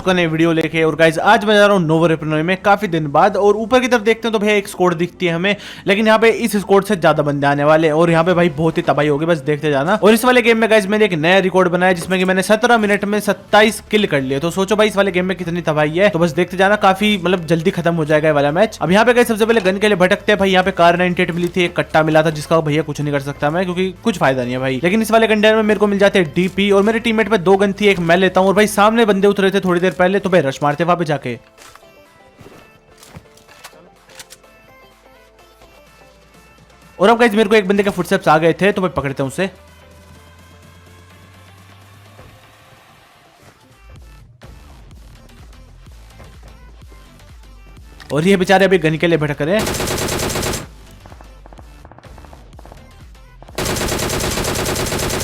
चुका नई वीडियो लेके। और गाइज आज मैं जा रहा हूँ नोवो रिपनोई में काफी दिन बाद। और ऊपर की तरफ देखते हैं तो भैया एक स्क्वाड दिखती है हमें, लेकिन यहाँ पे इस स्क्वाड से ज्यादा बंदे आने वाले हैं और यहाँ पे भाई बहुत ही तबाही होगी, बस देखते जाना। और इस वाले गेम में गाइज मैंने एक नया रिकॉर्ड बनाया जिसमें कि मैंने 17 मिनट में 27 किल कर लिए। तो सोचो भाई इस वाले गेम में कितनी तबाही है, तो बस देखते जाना। काफी मतलब जल्दी खत्म हो जाएगा ये वाला मैच। अब यहाँ पे गाइज सबसे पहले गन के लिए भटकते हैं भाई। यहाँ पे कार 98 मिली थी, एक कट्टा मिला था जिसका भैया कुछ नहीं कर सकता मैं, क्योंकि कुछ फायदा नहीं है भाई। लेकिन इस वाले कंटेनर में मेरे को मिल जाते हैं डीपी और मेरे टीममेट पे 2 गन थी, एक मैं लेता हूँ। और भाई सामने बंदे उतरे थे थोड़ी देर पहले, तो भाई रश मारते वहां पे जाके। और अब गाइस मेरे को एक बंदे के फुटस्टेप्स आ गए थे, तो भाई पकड़ते हैं उसे। और ये बेचारे अभी गन के लिए भटक रहे हैं।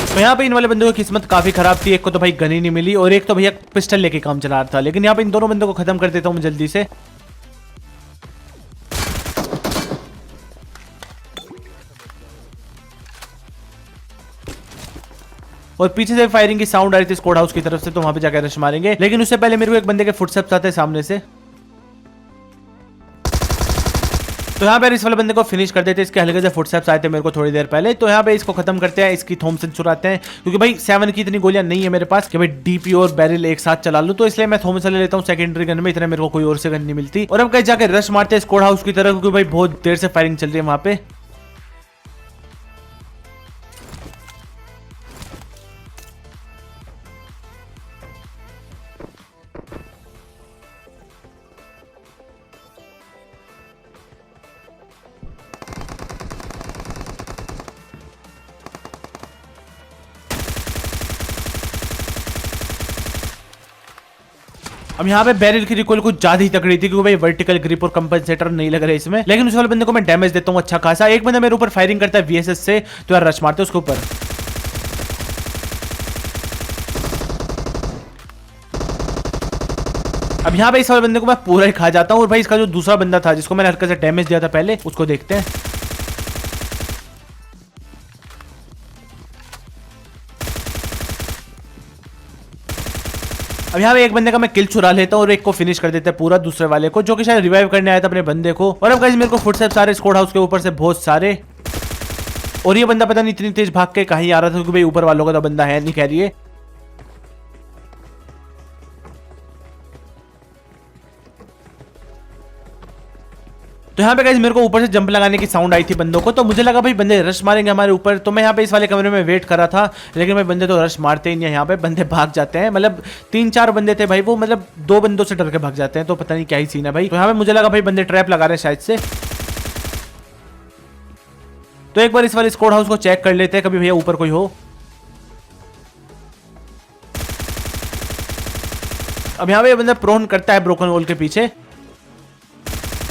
तो यहाँ पे इन वाले बंदों की किस्मत काफी खराब थी, एक को तो भाई गन ही नहीं मिली और एक तो भैया पिस्टल लेके काम चला रहा था। लेकिन यहाँ पे इन दोनों बंदों को खत्म कर देता हूँ मैं जल्दी से। और पीछे से फायरिंग की साउंड आ रही थी स्क्वाड हाउस की तरफ से, तो वहां पे जाकर रश मारेंगे। लेकिन उससे पहले मेरे को एक बंदे के फुटस्टेप्स आते हैं सामने से, तो यहाँ पे इस वाले बंदे को फिनिश कर देते हैं। इसके हल्के से फुटस्टेप्स आए थे मेरे को थोड़ी देर पहले, तो यहाँ पे इसको खत्म करते हैं। इसकी थॉमसन चुराते हैं क्योंकि भाई 7 की इतनी गोलियां नहीं है मेरे पास कि भाई डीपी और बैरल एक साथ चला लूं, तो इसलिए मैं थॉमसन ले लेता हूँ सेकेंडरी गन में। इतने मेरे को कोई और से गन नहीं मिलती। और अब कहीं जाके रश मारते हैं स्क्वाड हाउस की तरफ, क्योंकि भाई बहुत देर से फायरिंग चल रही है वहां पे। अब यहाँ पे बैरल की रिकॉइल कुछ ज्यादा ही तकड़ी थी, क्योंकि भाई वर्टिकल ग्रिप और कंपनसेटर नहीं लग रहे इसमें। लेकिन उस वाले बंदे को मैं डैमेज देता हूँ अच्छा खासा। एक बंदा मेरे ऊपर फायरिंग करता है वीएसएस से, तो यार रश मारते उसके ऊपर। अब यहाँ पे इस वाले बंदे को मैं पूरा ही खा जाता हूँ। और भाई इसका जो दूसरा बंदा था जिसको मैंने हल्का से डैमेज दिया था पहले, उसको देखते हैं। अब यहाँ पे एक बंदे का मैं किल चुरा लेता हूँ और एक को फिनिश कर देता है पूरा, दूसरे वाले को जो कि शायद रिवाइव करने आया था अपने बंदे को। और अब गाइस मेरे को फुटस्टेप्स सारे स्क्वाड हाउस के ऊपर से बहुत सारे। और ये बंदा पता नहीं इतनी तेज भाग के कहीं आ रहा था, क्योंकि भाई ऊपर वालों का तो बंदा है नहीं कह रही है। तो यहाँ पे गाइस मेरे को ऊपर से जंप लगाने की साउंड आई थी बंदों को, तो मुझे लगा भाई बंदे रश मारेंगे हमारे ऊपर। तो मैं यहाँ पे इस वाले कमरे में वेट कर रहा था, लेकिन भाई बंदे तो रश मारते ही नहीं है। यहाँ पे बंदे भाग जाते हैं, मतलब 3-4 बंदे थे भाई, वो मतलब 2 बंदों से डर के भाग जाते हैं। तो पता नहीं क्या ही सीन है भाई। तो यहाँ पे मुझे लगा भाई बंदे ट्रैप लगा रहे हैं शायद से। तो एक बार इस वाले स्क्वाड हाउस को चेक कर लेते हैं, कभी भैया ऊपर कोई हो। अब यहाँ पे बंदा प्रोन करता है ब्रोकन वॉल के पीछे,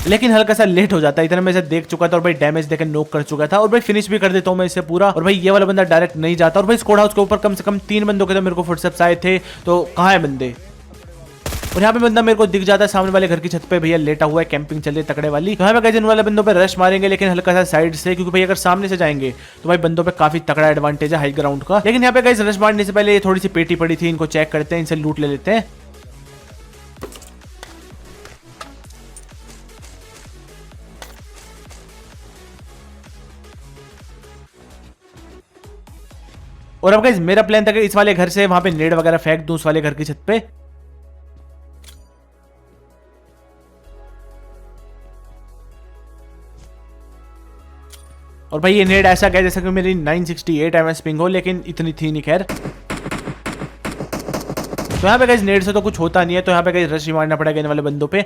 लेकिन हल्का सा लेट हो जाता है। इतना मैं इसे देख चुका था और भाई डैमेज देकर नॉक कर चुका था। और भाई फिनिश भी कर देता हूँ मैं इसे पूरा। और भाई ये वाला बंदा डायरेक्ट नहीं जाता। और भाई स्क्वाड हाउस के ऊपर कम से कम 3 बंदों के तो मेरे को फुटस्टेप्स आए थे, तो कहाँ है बंदे। और यहाँ पे बंदा मेरे को दिख जाता है सामने वाले घर की छत पे, भैया लेटा हुआ है, कैंपिंग चल रही है तकड़े वाली। तो यहाँ पे गाइस इन वाले बंदों पे रश मारेंगे, लेकिन हल्का सा साइड से, क्योंकि भाई अगर सामने से जाएंगे तो भाई बंदों पे काफी तकड़ा एडवांटेज है हाई ग्राउंड का। लेकिन यहाँ पे गाइस रश मारने से पहले ये थोड़ी सी पेटी पड़ी थी, इनको चेक करते हैं, इनसे लूट ले लेते हैं। और अब गाइस मेरा प्लान था कि इस वाले घर से वहां पे नेड वगैरह फेंक दूं उस वाले घर की छत पे। और भाई ये नेड ऐसा गया जैसा कि मेरी 968 एमएस पिंग हो, लेकिन इतनी थी नहीं खैर। तो यहाँ पे गाइस नेड से तो कुछ होता नहीं है, तो यहाँ पे गाइस रश ही मारना पड़ेगा इन वाले बंदों पे।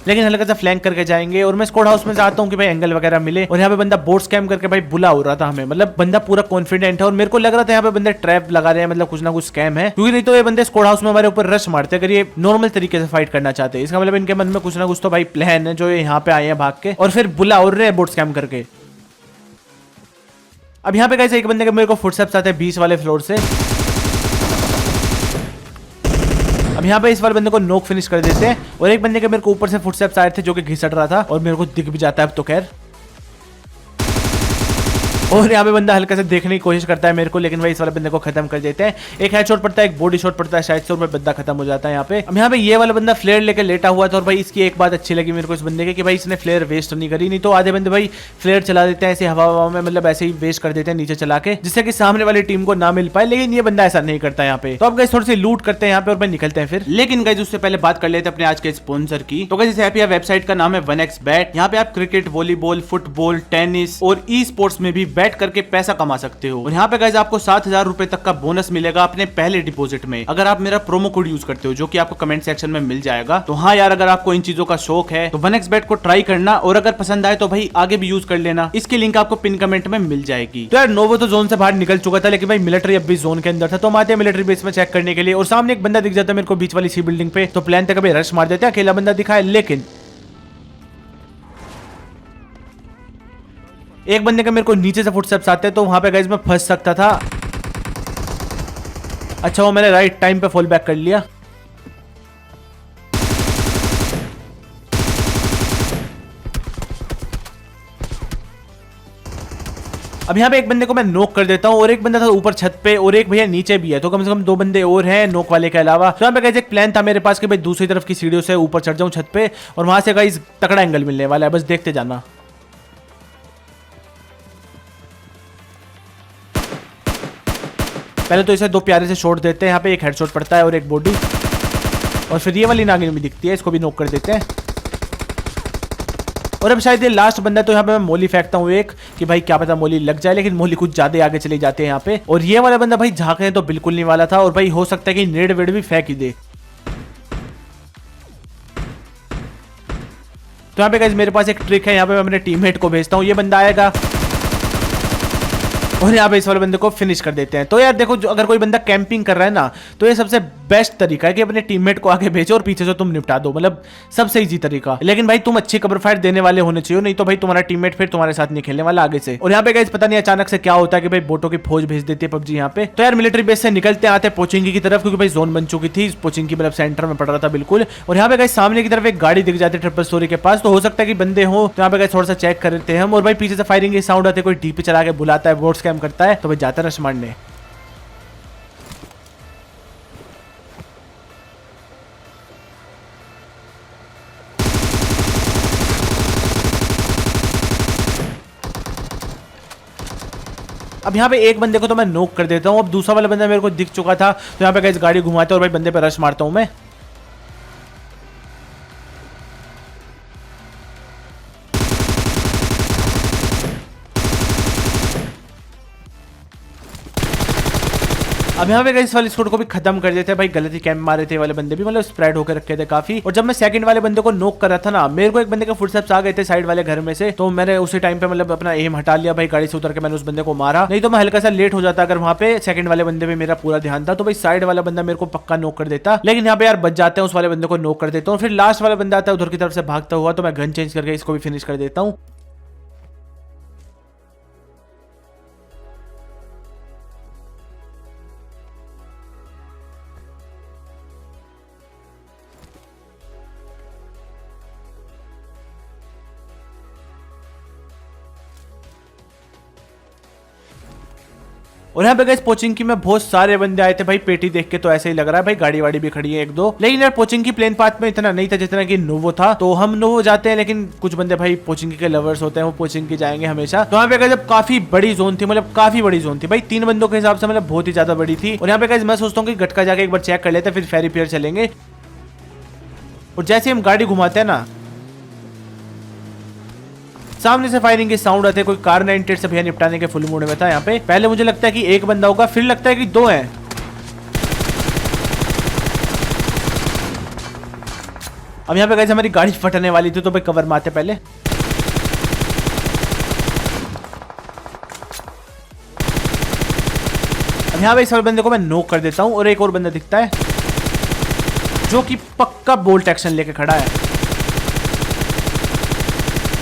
लेकिन हल्का सा फ्लैंक करके जाएंगे। और मैं स्क्वाड हाउस में चाहता हूँ कि भाई एंगल वगैरह मिले। और यहाँ पे बंदा बोट स्कैम करके भाई बुला हो रहा था हमें, मतलब बंदा पूरा कॉन्फिडेंट है और मेरे को लग रहा था यहाँ पे बंदे ट्रैप लगा रहे हैं, मतलब कुछ ना कुछ स्कैम है, क्योंकि नहीं तो ये बंदे स्क्वाड हाउस में हमारे ऊपर रश मारते अगर ये नॉर्मल तरीके से फाइट करना चाहते हैं। इसका मतलब इनके मन में कुछ ना कुछ तो भाई प्लान है, जो ये यहाँ पे आए हैं भाग के और फिर बुला हो रहे हैं बोट स्कैम करके। अब यहाँ पे कैसे एक बंदे के मेरे को फुटस्टेप्स आते हैं 20 वाले फ्लोर से। अब यहाँ पे इस वाले बंदे को नोक फिनिश कर देते हैं। और एक बंदे के मेरे को ऊपर से फुटस्टेप्स आए थे जो कि घिसट रहा था और मेरे को दिख भी जाता है अब तो खैर। और यहाँ पे बंदा हल्का से देखने की कोशिश करता है मेरे को, लेकिन भाई इस वाले बंदे को खत्म कर देते हैं। एक हेडशॉट पड़ता है, एक बॉडी शॉट पड़ता है शायद से, और बंदा खत्म हो जाता है यहाँ पे। अब यहाँ पे ये वाला बंदा फ्लेयर लेकर लेटा हुआ था, और भाई इसकी एक बात अच्छी लगी मेरे को इस बंदे की कि भाई इसने फ्लेयर वेस्ट नहीं करी। नहीं तो आधे बंदे भाई फ्लेयर चला देते हैं ऐसे हवा में, मतलब ऐसे ही वेस्ट कर देते हैं नीचे चला के, जिससे कि सामने वाली टीम को ना मिल पाए, लेकिन ये बंदा ऐसा नहीं करता यहाँ पे। तो अब गाइस थोड़ी सी लूट करते हैं यहाँ पे और भाई निकलते हैं फिर। लेकिन गाइस उससे पहले बात कर लेते हैं अपने आज के स्पॉन्सर की। तो गाइस इस वेबसाइट का नाम है 1xBet। यहाँ पे आप क्रिकेट, वॉलीबॉल, फुटबॉल, टेनिस और ई स्पोर्ट्स में भी बैट करके पैसा कमा सकते हो। और यहाँ पे गाइस आपको 7,000 रुपए तक का बोनस मिलेगा अपने पहले डिपॉजिट में, अगर आप मेरा प्रोमो कोड यूज करते हो, जो कि आपको कमेंट सेक्शन में मिल जाएगा। तो हाँ यार, अगर आपको इन चीजों का शौक है तो 1xBet को ट्राई करना, और अगर पसंद आए तो भाई आगे भी यूज कर लेना। इसकी लिंक आपको पिन कमेंट में मिल जाएगी। तो यार नोवो तो जोन से बाहर निकल चुका था, लेकिन भाई मिलिट्री अब भी जोन के अंदर था। तो हम आते हैं मिलिट्री बेस में चेक करने के लिए, और सामने एक बंदा दिख जाता है मेरे को बीच वाली सी बिल्डिंग पे। तो प्लान था कभी रश मार देते हैं, अकेला बंदा दिखा है, लेकिन एक बंदे का मेरे को नीचे से फुटस्टेप्स आते हैं, तो वहां पे गाइस मैं फंस सकता था। अच्छा वो मैंने राइट टाइम पे फॉल बैक कर लिया। अब यहाँ पे एक बंदे को मैं नॉक कर देता हूँ, और एक बंदा था ऊपर छत पे, और एक भैया नीचे भी है। तो कम से कम 2 बंदे और हैं नॉक वाले के अलावा। तो यहाँ पे गाइस एक प्लान था मेरे पास कि भाई दूसरी तरफ की सीढ़ियों से ऊपर चढ़ जाऊं छत पे, और वहां से गाइस तगड़ा एंगल मिलने वाला है, बस देखते जाना। पहले तो इसे 2 प्यारे से शॉट देते हैं। यहाँ पे एक हेडशॉट पड़ता है और एक बॉडी, और फिर ये वाली नागिन भी दिखती है, इसको भी नॉक कर देते हैं। और अब शायद ये लास्ट बंदा है, तो यहाँ पे मैं मोली फेंकता हूँ एक, कि भाई क्या पता मोली लग जाए, लेकिन मोली कुछ ज्यादा आगे चले जाते हैं यहाँ पे। और ये वाला बंदा भाई झांकने तो बिल्कुल नहीं वाला था, और भाई हो सकता है कि नेड वेड भी फेंक ही दे। तो यहाँ पे गाइस मेरे पास एक ट्रिक है, यहाँ पे मैं अपने टीममेट को भेजता हूँ, ये बंदा आएगा और यहाँ पे इस वाले बंदे को फिनिश कर देते हैं। तो यार देखो, जो अगर कोई बंदा कैंपिंग कर रहा है ना, तो ये सबसे बेस्ट तरीका है कि अपने टीममेट को आगे भेजो और पीछे से तुम निपटा दो, मतलब सबसे इजी तरीका। लेकिन भाई तुम अच्छी कवर फायर देने वाले होने चाहिए, नहीं तो भाई तुम्हारा टीममेट फिर तुम्हारे साथ नहीं खेलने वाला आगे से। और यहाँ पे गाइस पता नहीं अचानक से क्या होता है कि भाई बोटों की फौज भेज देती है पबजी यहाँ पे। तो यार मिलिट्री बेस से निकलते आते पोचिंगी की तरफ, क्योंकि भाई जोन बन चुकी थी, पोचिंगी मतलब सेंटर में पड़ रहा था बिल्कुल। और यहाँ पे गाइस सामने की तरफ एक गाड़ी दिख जाती है ट्रिपल स्टोरी के पास, तो हो सकता है कि बंदे हो। तो यहाँ पे गाइस थोड़ा सा चेक कर लेते हैं हम, और भाई पीछे से फायरिंग की साउंड आती है, कोई डीपी चला के बुलाता है, बोट स्कैम करता है, तो भाई जाता है रश मारने। अब यहाँ पे एक बंदे को तो मैं नॉक कर देता हूँ। अब दूसरा वाला बंदा मेरे को दिख चुका था, तो यहाँ पे गाइस गाड़ी घुमाते हैं और भाई बंदे पे रश मारता हूँ मैं। अब यहाँ पे इस वाले स्क्वाड को भी खत्म कर देते हैं भाई, गलती कैंप मारे थे वाले बंदे भी, मतलब स्प्रेड होकर रखे थे काफी। और जब मैं सेकंड वाले बंदे को नॉक कर रहा था ना, मेरे को एक बंदे के फुटस्टेप्स आ गए थे साइड वाले घर में से, तो मैंने उसी टाइम पे मतलब अपना एम हटा लिया भाई, गाड़ी से उतर के मैंने उस बंदे को मारा। नहीं तो मैं हल्का सा लेट हो जाता अगर वहाँ पे सेकंड वाले बंदे पे मेरा पूरा ध्यान था, तो भाई साइड वाला बंदा मेरे को पक्का नॉक कर देता। लेकिन यहाँ पे यार बच जाते हैं, उस वाले बंदे को नॉक कर देता हूँ। फिर लास्ट वाला बंदा आता है उधर की तरफ से भागता हुआ, तो मैं गन चेंज करके इसको भी फिनिश कर देता हूँ। और यहाँ पे गाइस पोचिंकी में बहुत सारे बंदे आए थे भाई, पेटी देख के तो ऐसे ही लग रहा है भाई, गाड़ी वाड़ी भी खड़ी है 1-2। लेकिन यार पोचिंकी प्लेन पाथ में इतना नहीं था जितना कि नोवो था, तो हम नोवो जाते हैं। लेकिन कुछ बंदे भाई पोचिंकी के लवर्स होते हैं, वो पोचिंकी जाएंगे हमेशा। तो यहाँ पे गाइस काफी बड़ी जोन थी, मतलब काफी बड़ी जोन थी भाई, 3 बंदों के हिसाब से मतलब बहुत ही ज्यादा बड़ी थी। और यहाँ पे गाइस मैं सोचता हूँ कि गटका जाके एक बार चेक कर लेते हैं, फिर फेरी पियर चलेंगे। और जैसे हम गाड़ी घुमाते हैं ना, सामने से फायरिंग की साउंड आते, कोई कार 98 से भैया निपटाने के फुल मूड में था। यहाँ पे पहले मुझे लगता है कि एक बंदा होगा, फिर लगता है कि 2 हैं। अब यहाँ पे गाइस हमारी गाड़ी फटने वाली थी, तो भाई कवर मारते पहले। अब यहाँ पे इस वाले बंदे को मैं नॉक कर देता हूँ, और एक और बंदा दिखता है जो कि पक्का बोल्ट एक्शन लेके खड़ा है।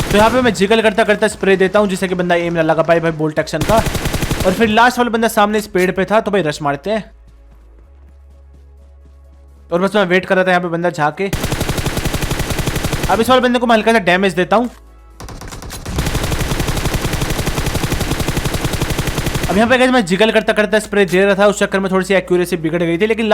तो यहाँ पे मैं जिगल करता करता स्प्रे देता हूँ, जिससे कि बंदा एम ना लगा पाए भाई बोल्ट एक्शन का। और फिर लास्ट वाला बंदा सामने इस पेड़ पे था, तो भाई रश मारते हैं। और बस मैं वेट कर रहा था यहाँ पे बंदा झाके। अब इस वाले बंदे को मैं हल्का सा डैमेज देता हूँ। अब यहाँ पे गाइस मैं जिगल करता करता स्प्रे दे रहा था, उस चक्कर में थोड़ी सी एक्यूरेसी बिगड़ गई थी, लेकिन